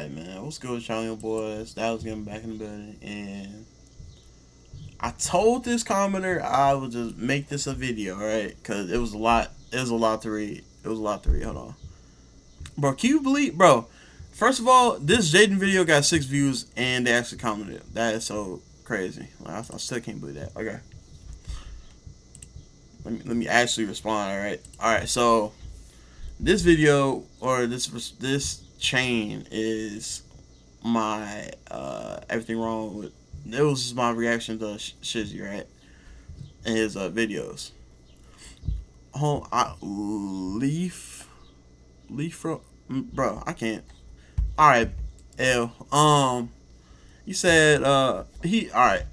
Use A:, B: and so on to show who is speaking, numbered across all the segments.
A: Alright, man. What's good with y'all, young boys? That was getting back in the building. And I told this commenter I would just make this a video, right? Because it was a lot. It was a lot to read. It was a lot to read. Hold on. Bro, can you believe, bro? First of all, this Jaden video got 6 views and they actually commented. That is so crazy. I still can't believe that. Okay. Let me actually respond, alright? Alright, so this video or this chain is my everything wrong with it was just my reaction to Shizzy, right? And his videos. Home leaf from bro, I can't. All right, L. He said he all right.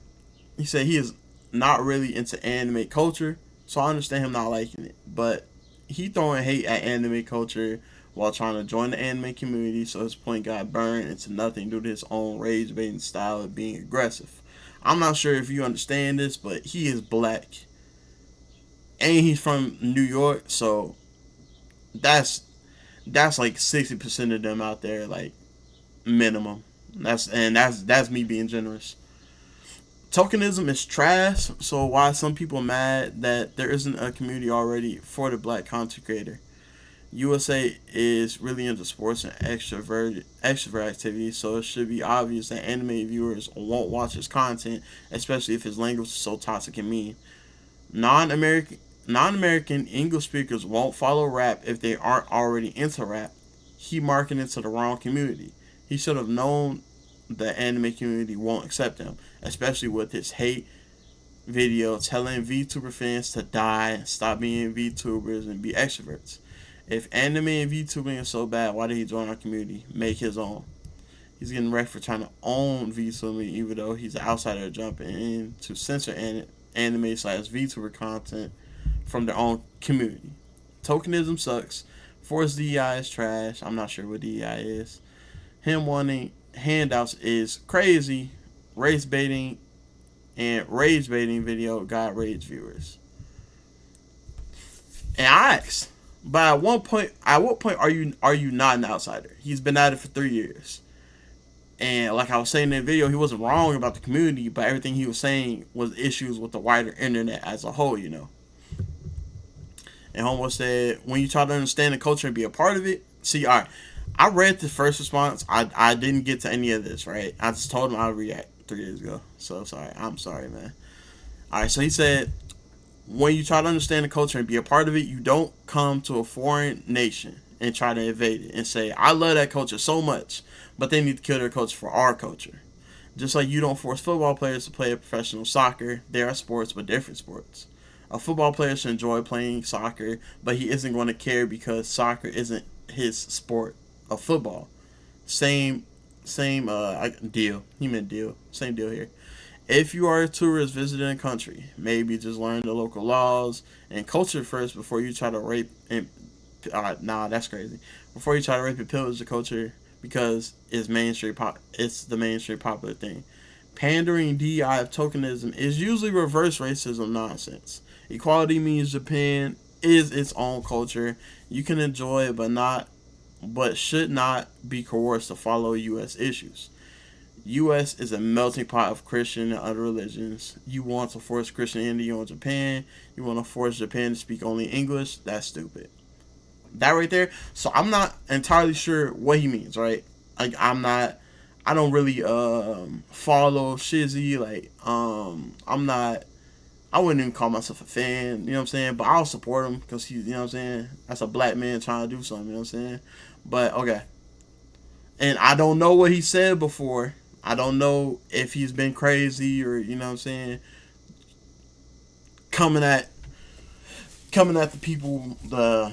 A: He said he is not really into anime culture, so I understand him not liking it. But he throwing hate at anime culture while trying to join the anime community, so his point got burned into nothing due to his own rage baiting style of being aggressive. I'm not sure if you understand this, but he is black and he's from New York, so that's that's like 60% of them out there, like minimum. That's me being generous. Tokenism is trash, so why some people mad that there isn't a community already for the black content creator? USA is really into sports and extrovert activities, so it should be obvious that anime viewers won't watch his content, especially if his language is so toxic and mean. Non-American non-American English speakers won't follow rap if they aren't already into rap. He marketed to the wrong community. He should have known the anime community won't accept him, especially with his hate video telling VTuber fans to die and stop being VTubers and be extroverts. If anime and VTubing is so bad, why did he join our community? Make his own. He's getting wrecked for trying to own VTubing, even though he's an outsider jumping in to censor anime slash VTuber content from their own community. Tokenism sucks. Forced DEI is trash. I'm not sure what DEI is. Him wanting handouts is crazy. Race baiting and rage baiting video got rage viewers. And I asked, but at what point are you not an outsider? He's been at it for 3 years. And like I was saying in the video, he wasn't wrong about the community, but everything he was saying was issues with the wider internet as a whole, you know. And Homo said, when you try to understand the culture and be a part of it, see, all right, I read the first response. I didn't get to any of this, right? I just told him I'd react 3 years ago. So sorry. I'm sorry, man. All right, so he said, when you try to understand the culture and be a part of it, you don't come to a foreign nation and try to invade it and say, I love that culture so much, but they need to kill their culture for our culture. Just like you don't force football players to play professional soccer, they are sports, but different sports. A football player should enjoy playing soccer, but he isn't going to care because soccer isn't his sport of football. Same, deal. He meant deal. Same deal here. If you are a tourist visiting a country, maybe just learn the local laws and culture first before you try to rape and nah, that's crazy. Before you try to rape and pillage the culture because it's the mainstream popular thing. Pandering DI of tokenism is usually reverse racism nonsense. Equality means Japan is its own culture. You can enjoy it, but should not be coerced to follow U.S. issues. U.S. is a melting pot of Christian and other religions. You want to force Christianity on Japan. You want to force Japan to speak only English. That's stupid. That right there. So I'm not entirely sure what he means, right? Like I'm not. I don't really follow Shizzy. Like I'm not. I wouldn't even call myself a fan. You know what I'm saying? But I'll support him because he's. You know what I'm saying? That's a black man trying to do something. You know what I'm saying? But okay. And I don't know what he said before. I don't know if he's been crazy or you know what I'm saying, coming at the people, the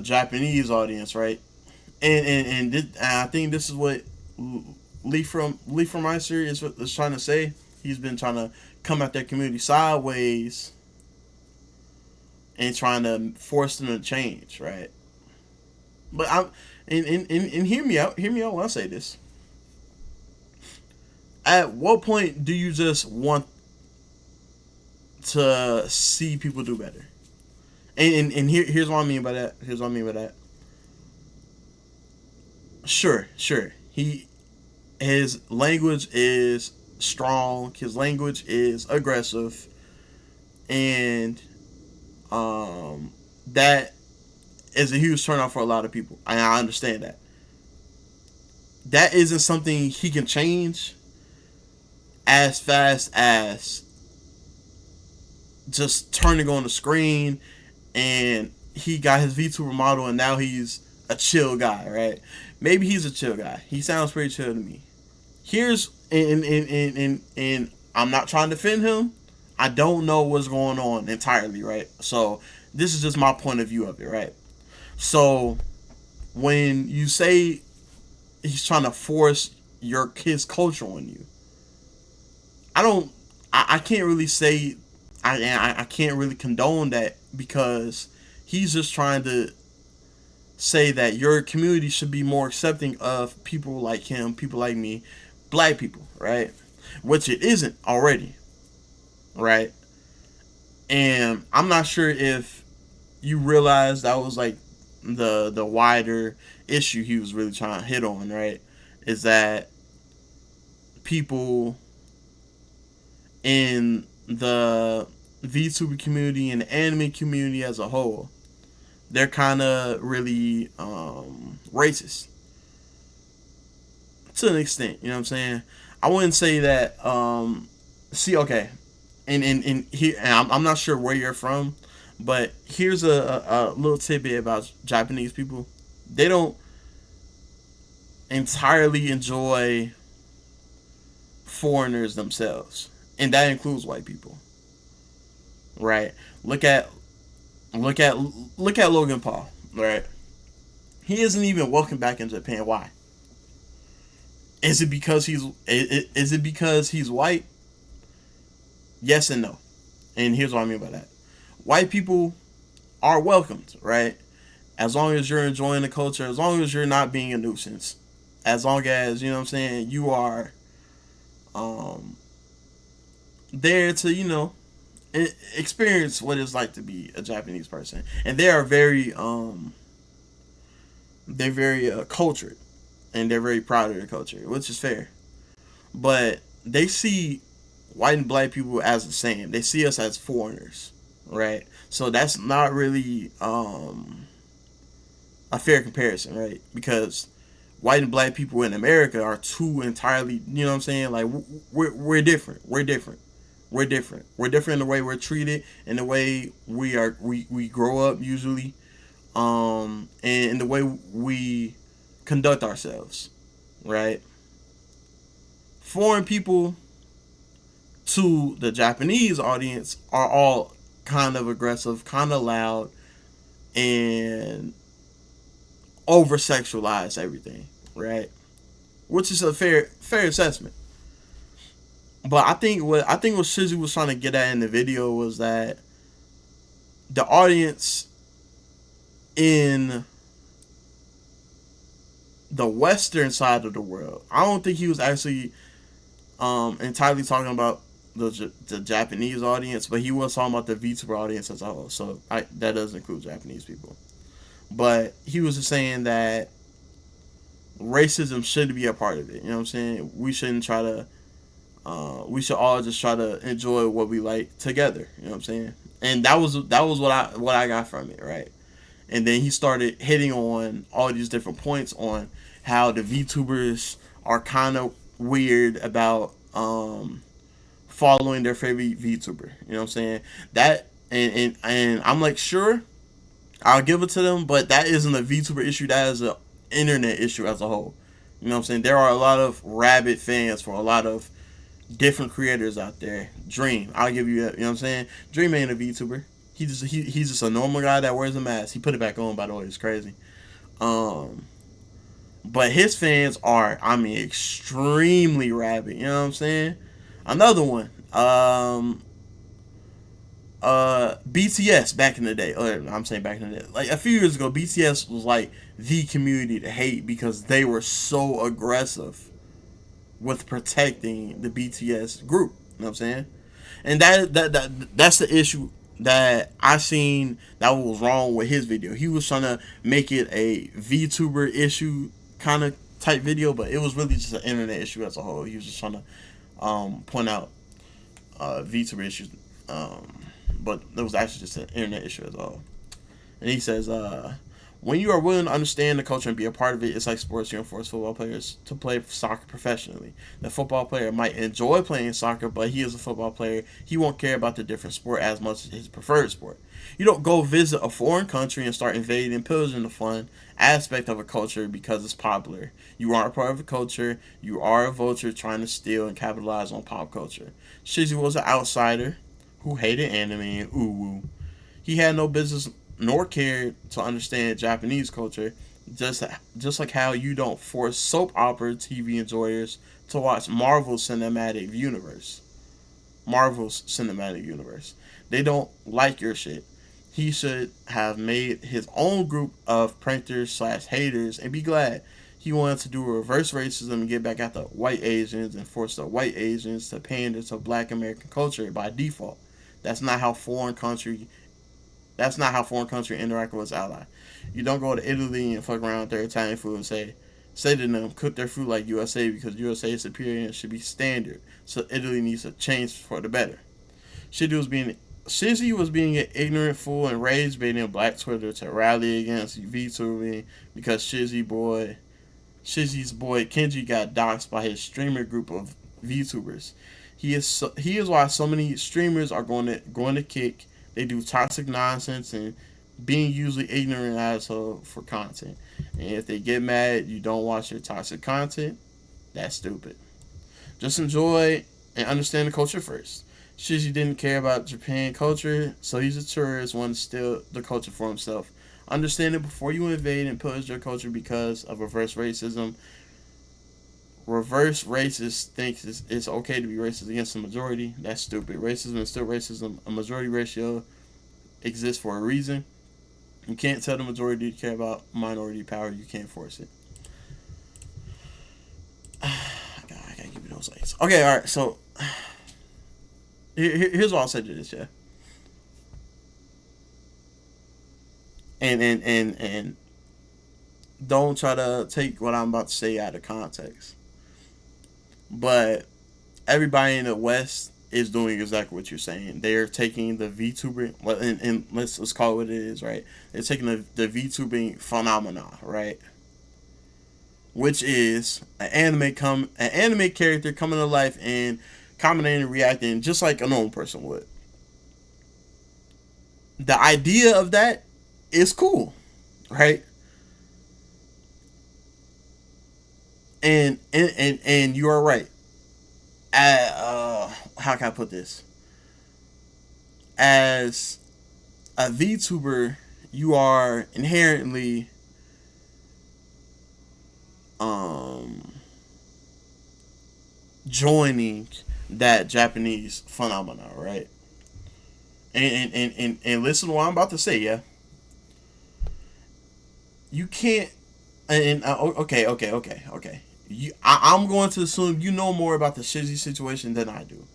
A: Japanese audience, right? And I think this is what Lee from Meister is trying to say. He's been trying to come at their community sideways and trying to force them to change, right? But I'm and hear me out. Hear me out when I say this. At what point do you just want to see people do better? And here's what I mean by that. Here's what I mean by that. Sure. His language is strong. His language is aggressive, and um, that is a huge turnoff for a lot of people. And I understand that. That isn't something he can change as fast as just turning on the screen and he got his VTuber model and now he's a chill guy, right? Maybe he's a chill guy. He sounds pretty chill to me. Here's and I'm not trying to defend him. I don't know what's going on entirely, right? So this is just my point of view of it, right? So when you say he's trying to force your his culture on you, I don't. I can't really say. I can't really condone that because he's just trying to say that your community should be more accepting of people like him, people like me, black people, right? Which it isn't already, right? And I'm not sure if you realize that was like the wider issue he was really trying to hit on, right? Is that people in the VTuber community and the anime community as a whole, they're kind of really racist to an extent. You know what I'm saying? I wouldn't say that. See, okay, and here, and I'm not sure where you're from, but here's a little tidbit about Japanese people. They don't entirely enjoy foreigners themselves, and that includes white people, right? Look at look at look at Logan Paul, right? He isn't even welcome back in Japan. Why? Is it because is it because he's white? Yes and no. And here's what I mean by that. White people are welcomed, right? As long as you're enjoying the culture, as long as you're not being a nuisance, as long as, you know what I'm saying, you are um, there to, experience what it's like to be a Japanese person. And they are they're very cultured and they're very proud of their culture, which is fair. But they see white and black people as the same. They see us as foreigners, right? So that's not really a fair comparison, right? Because white and black people in America are two entirely, you know what I'm saying? Like we're different. We're different. We're different. We're different in the way we're treated, in the way we grow up usually, and in the way we conduct ourselves, right? Foreign people to the Japanese audience are all kind of aggressive, kind of loud, and over sexualize everything, right? Which is a fair assessment. But I think what Shizu was trying to get at in the video was that the audience in the Western side of the world, I don't think he was actually entirely talking about the Japanese audience, but he was talking about the VTuber audience as a whole. So that does include Japanese people. But he was just saying that racism should be a part of it. You know what I'm saying? We shouldn't try to. We should all just try to enjoy what we like together. You know what I'm saying? And that was what I got from it, right? And then he started hitting on all these different points on how the VTubers are kind of weird about following their favorite VTuber. You know what I'm saying? That and I'm like, sure, I'll give it to them, but that isn't a VTuber issue. That is an internet issue as a whole. You know what I'm saying? There are a lot of rabid fans for a lot of different creators out there. Dream, I'll give you that. You know what I'm saying? Dream ain't a VTuber. He's just a normal guy that wears a mask. He put it back on, by the way. It's crazy. Um, but his fans are, I mean, extremely rabid. You know what I'm saying? Another one. BTS back in the day. Or I'm saying back in the day. Like a few years ago, BTS was like the community to hate because they were so aggressive with protecting the BTS group. You know what I'm saying? And that's the issue that I seen that was wrong with his video. He was trying to make it a VTuber issue kind of type video, but it was really just an internet issue as a whole. He was just trying to point out VTuber issues, but it was actually just an internet issue as well. And he says, when you are willing to understand the culture and be a part of it, it's like sports. You enforce football players to play soccer professionally. The football player might enjoy playing soccer, but he is a football player. He won't care about the different sport as much as his preferred sport. You don't go visit a foreign country and start invading and pillaging the fun aspect of a culture because it's popular. You aren't a part of a culture. You are a vulture trying to steal and capitalize on pop culture. Shizzy was an outsider who hated anime and uwu. He had no business nor cared to understand Japanese culture, just like how you don't force soap opera TV enjoyers to watch Marvel's cinematic universe. Marvel's cinematic universe. They don't like your shit. He should have made his own group of pranksters slash haters and be glad. He wanted to do reverse racism and get back at the white Asians and force the white Asians to pander to black American culture by default. That's not how foreign country That's not how foreign country interact with its ally. You don't go to Italy and fuck around with their Italian food and say to them, cook their food like USA because USA is superior and should be standard. So Italy needs to change for the better. Shizzy was being an ignorant fool and rage baiting Black Twitter to rally against VTubing because Shizzy's boy Kenji got doxxed by his streamer group of VTubers. He is why so many streamers are going to kick. They do toxic nonsense and being usually ignorant asshole for content. And if they get mad, you don't watch your toxic content. That's stupid. Just enjoy and understand the culture first. Shizzy didn't care about Japan culture, so he's a tourist wanting to steal the culture for himself. Understand it before you invade and pillage your culture because of reverse racism. Reverse racists think it's okay to be racist against the majority. That's stupid. Racism is still racism. A majority ratio exists for a reason. You can't tell the majority to care about minority power. You can't force it. I gotta give you those lights. Okay, all right. So here's what I'll say to this, yeah. And don't try to take what I'm about to say out of context. But everybody in the West is doing exactly what you're saying. They're taking the VTuber, and let's call it what it is, right? They're taking the VTubing phenomena, right? Which is an anime character coming to life and commenting and reacting just like a normal person would. The idea of that is cool, right? And you are right. How can I put this? As a VTuber, you are inherently joining that Japanese phenomena, right? And listen to what I'm about to say, yeah. You can't. Okay. I'm going to assume you know more about the Shizzy situation than I do.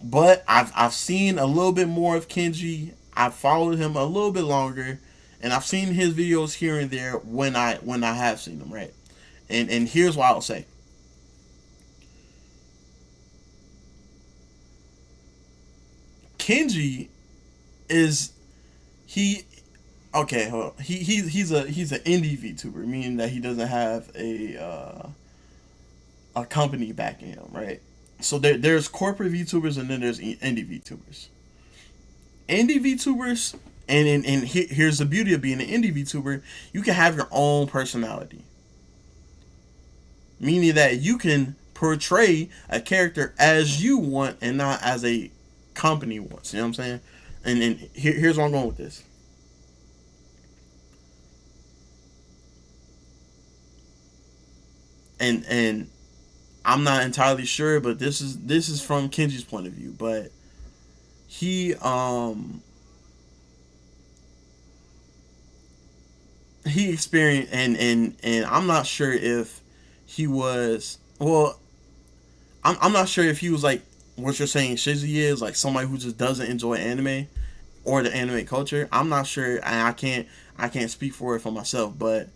A: But I've seen a little bit more of Kenji. I've followed him a little bit longer, and I've seen his videos here and there when I have seen them, right? And here's what I'll say. Kenji is he okay, hold on. He's an indie VTuber, meaning that he doesn't have a company backing him, right? So there's corporate VTubers and then there's indie VTubers. Indie VTubers, and here's the beauty of being an indie VTuber, you can have your own personality. Meaning that you can portray a character as you want and not as a company wants. You know what I'm saying? And here's where I'm going with this. And I'm not entirely sure, but this is from Kenji's point of view. But he he experienced and I'm not sure if he was well. I'm not sure if he was like what you're saying. Shizzy is like somebody who just doesn't enjoy anime or the anime culture. I'm not sure, and I can't speak for it for myself, but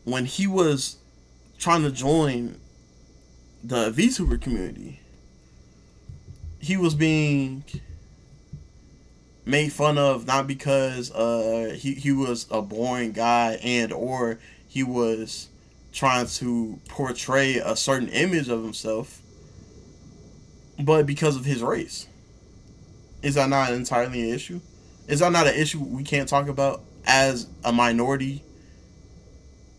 A: when he was trying to join the VTuber community, he was being made fun of not because he was a boring guy and or he was trying to portray a certain image of himself, but because of his race. Is that not entirely an issue? Is that not an issue we can't talk about as a minority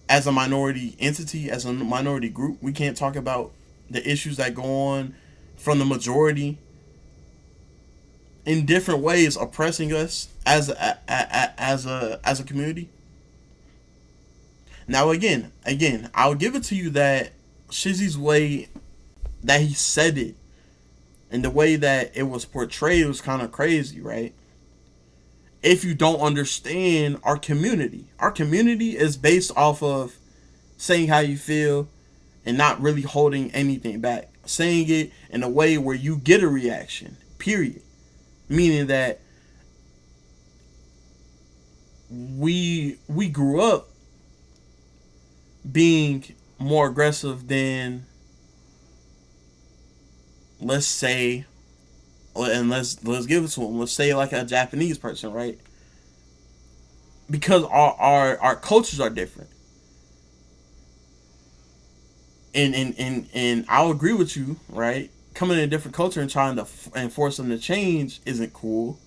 A: entity, as a minority group? We can't talk about the issues that go on from the majority in different ways oppressing us as a community. Now again, I'll give it to you that Shizzy's way that he said it and the way that it was portrayed was kind of crazy, right? If you don't understand our community is based off of saying how you feel and not really holding anything back, saying it in a way where you get a reaction. Period. Meaning that we grew up being more aggressive than, let's say, and let's give it to them. Let's say like a Japanese person, right? Because our cultures are different. And I'll agree with you, right? Coming in a different culture and trying to and force them to change isn't cool.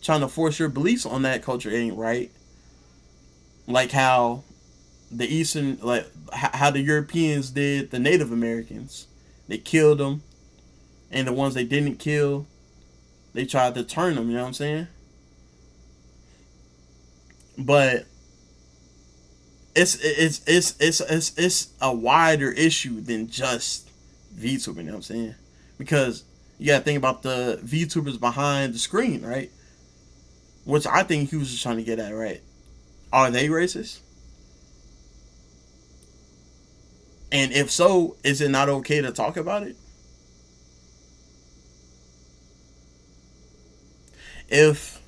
A: Trying to force your beliefs on that culture ain't right. Like how the Eastern, like how the Europeans did the Native Americans. They killed them, and the ones they didn't kill, they tried to turn them. You know what I'm saying? But it's a wider issue than just VTubing. You know what I'm saying? Because you gotta think about the VTubers behind the screen, right? Which I think he was just trying to get at, right? Are they racist? And if so, is it not okay to talk about it? If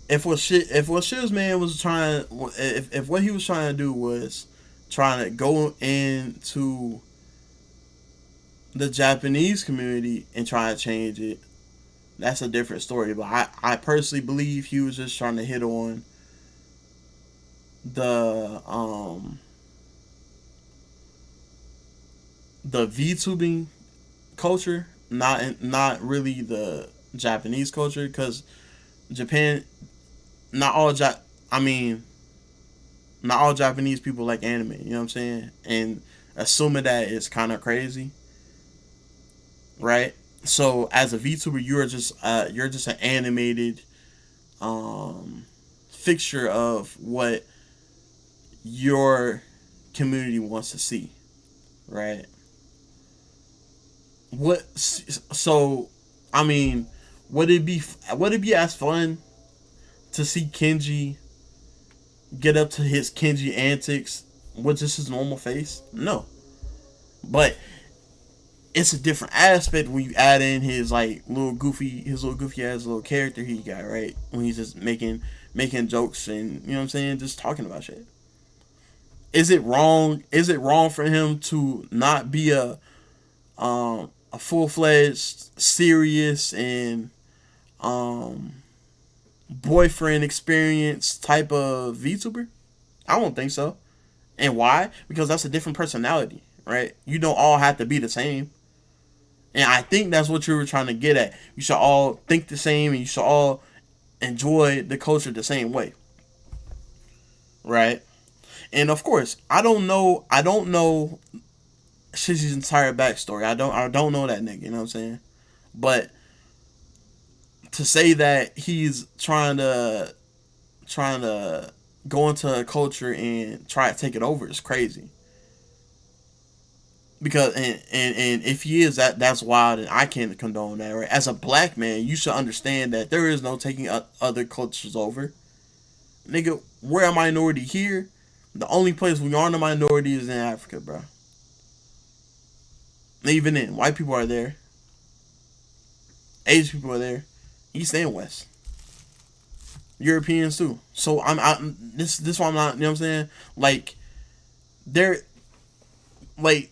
A: if what Shiz man was trying, if what he was trying to do was trying to go into the Japanese community and try to change it, that's a different story. But I personally believe he was just trying to hit on the the VTubing culture, not really the Japanese culture, because Japan, not all ja- I mean, not all Japanese people like anime. You know what I'm saying? And assuming that is kind of crazy, right? So as a VTuber, you're just an animated fixture of what your community wants to see, right? What so I mean, would it be as fun to see Kenji get up to his Kenji antics with just his normal face? No, but it's a different aspect when you add in his little goofy ass little character he got, right, when he's just making jokes and, you know what I'm saying, just talking about shit. Is it wrong for him to not be a full fledged serious and um boyfriend experience type of VTuber? I don't think so. And why? Because that's a different personality, right? You don't all have to be the same. And I think that's what you were trying to get at. You should all think the same and you should all enjoy the culture the same way. Right? And of course, I don't know Shizzy's entire backstory. I don't know that nigga, you know what I'm saying? But to say that he's trying to go into a culture and try to take it over is crazy. Because and if he is, that's wild, and I can't condone that, right? As a black man, you should understand that there is no taking other cultures over. Nigga, we're a minority here. The only place we aren't a minority is in Africa, bro. Even then, white people are there, Asian people are there, East and West, Europeans too. So I'm this why I'm not, you know what I'm saying? Like, there, like,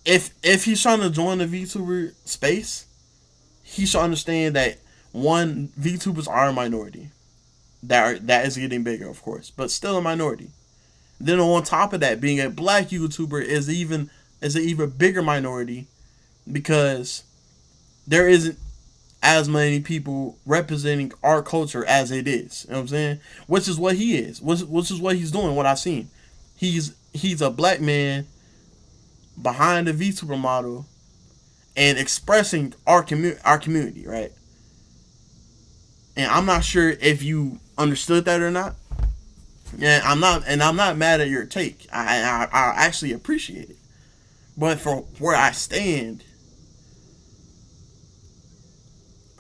A: if he's trying to join the VTuber space, he should understand that one, VTubers are a minority. That is getting bigger, of course, but still a minority. Then on top of that, being a black YouTuber is an even bigger minority because there isn't as many people representing our culture as it is. You know what I'm saying? Which is what he is. Which is what he's doing. What I've seen, he's a black man behind the VTuber model and expressing our community, right? And I'm not sure if you understood that or not. And I'm not mad at your take. I actually appreciate it. But for where I stand,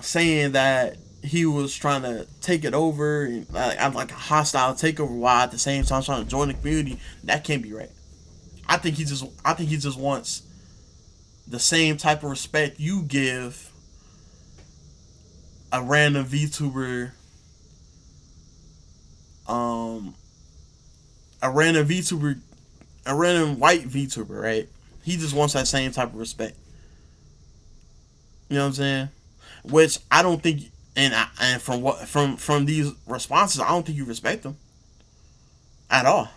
A: saying that he was trying to take it over and I'm like a hostile takeover while at the same time trying to join the community, that can't be right. I think he just wants the same type of respect you give a random VTuber, um, a random VTuber, a random white VTuber, right? He just wants that same type of respect. You know what I'm saying? Which I don't think, and from these responses, I don't think you respect him at all. You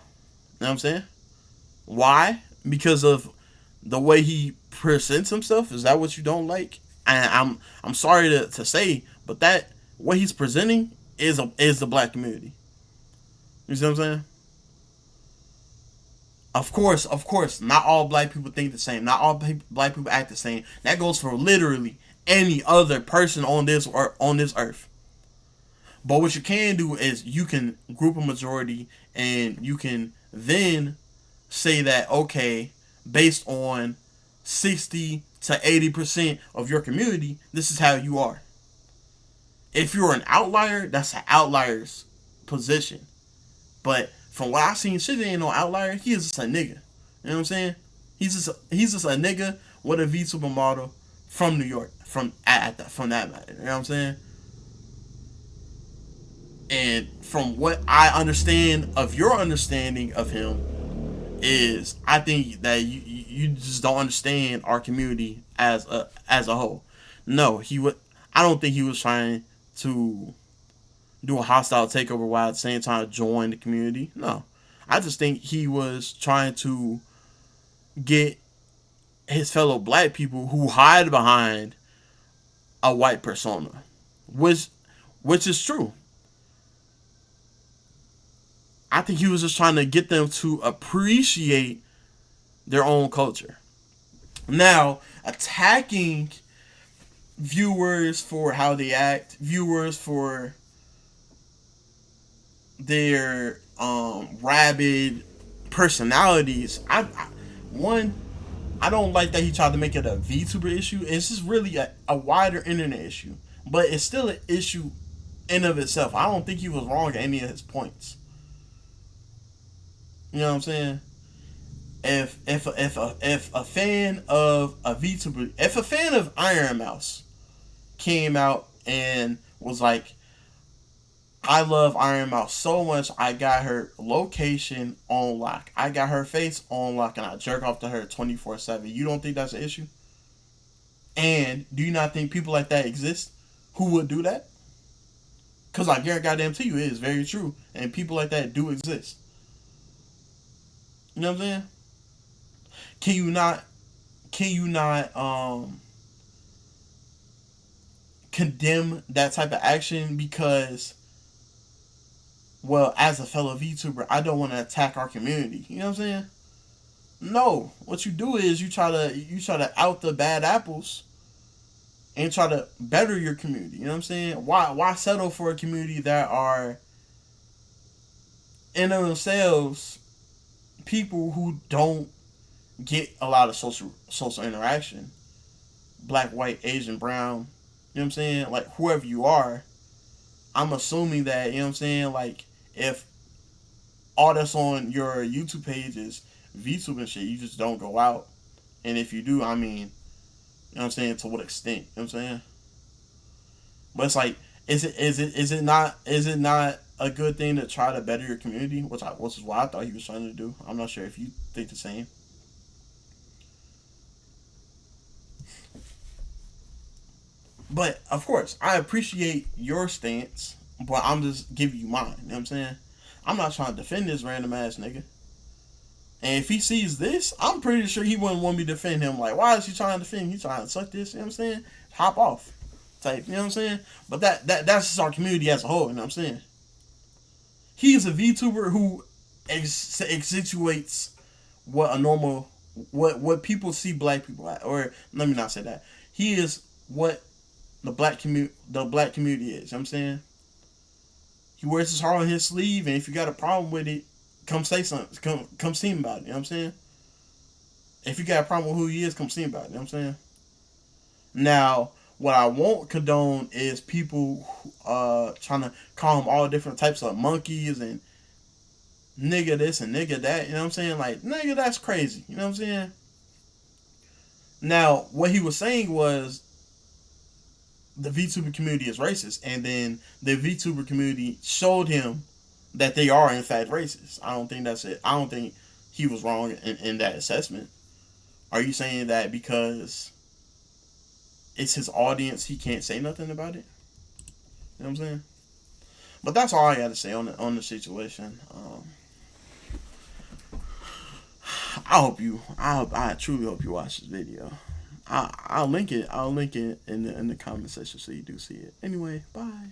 A: know what I'm saying? Why? Because of the way he presents himself. Is that what you don't like? And I'm sorry to say, but that what he's presenting is the black community. You see what I'm saying? Of course, not all black people think the same. Not all black people act the same. That goes for literally any other person on this or on this earth. But what you can do is you can group a majority and you can then say that okay, based on 60 to 80% of your community, this is how you are. If you're an outlier, that's an outlier's position. But from what I've seen, shit ain't no outlier. He is just a nigga. You know what I'm saying? He's just a nigga with a VTuber model from New York. From that matter. You know what I'm saying? And from what I understand of your understanding of him is, I think that you just don't understand our community as a whole. No, he would. I don't think he was trying to do a hostile takeover while at the same time join the community. No, I just think he was trying to get his fellow black people who hide behind a white persona, which which is true. I think he was just trying to get them to appreciate their own culture. Now, attacking viewers for how they act, viewers for their rabid personalities. One, I don't like that he tried to make it a VTuber issue. It's just really a wider internet issue, but it's still an issue in of itself. I don't think he was wrong at any of his points. You know what I'm saying? If a fan of a VTuber, if a fan of Iron Mouse came out and was like, I love Iron Mouse so much, I got her location on lock. I got her face on lock and I jerk off to her 24/7. You don't think that's an issue? And do you not think people like that exist who would do that? Because I guarantee you it is very true. And people like that do exist. You know what I'm saying? Can you not condemn that type of action because, well, as a fellow VTuber, I don't want to attack our community. You know what I'm saying? No. What you do is you try to out the bad apples and try to better your community. You know what I'm saying? Why settle for a community that are in themselves people who don't get a lot of social interaction? Black, white, Asian, brown. You know what I'm saying? Like whoever you are, I'm assuming that, you know what I'm saying, like if all that's on your YouTube page is VTube and shit, you just don't go out. And if you do, I mean, you know what I'm saying, to what extent? You know what I'm saying? But it's like, is it not a good thing to try to better your community, which is what I thought he was trying to do. I'm not sure if you think the same. But of course, I appreciate your stance, but I'm just giving you mine. You know what I'm saying? I'm not trying to defend this random ass nigga. And if he sees this, I'm pretty sure he wouldn't want me to defend him. Like, why is he trying to defend him? He trying to suck this, you know what I'm saying? Hop off. Type, you know what I'm saying? But that's just our community as a whole, you know what I'm saying? He is a VTuber who accentuates what a normal what people see black people at. Or let me not say that. He is what the black community is, you know what I'm saying? He wears his heart on his sleeve, and if you got a problem with it, come say something. Come see him about it. You know what I'm saying? If you got a problem with who he is, come see him about it. You know what I'm saying? Now, what I won't condone is people trying to call him all different types of monkeys and nigga this and nigga that. You know what I'm saying? Like, nigga, that's crazy. You know what I'm saying? Now, what he was saying was the VTuber community is racist, and then the VTuber community showed him that they are in fact racist. I don't think that's it. I don't think he was wrong in that assessment. Are you saying that because it's his audience, he can't say nothing about it? You know what I'm saying? But that's all I got to say on the situation. I truly hope you watch this video. I'll link it. I'll link it in the comment section so you do see it. Anyway, bye.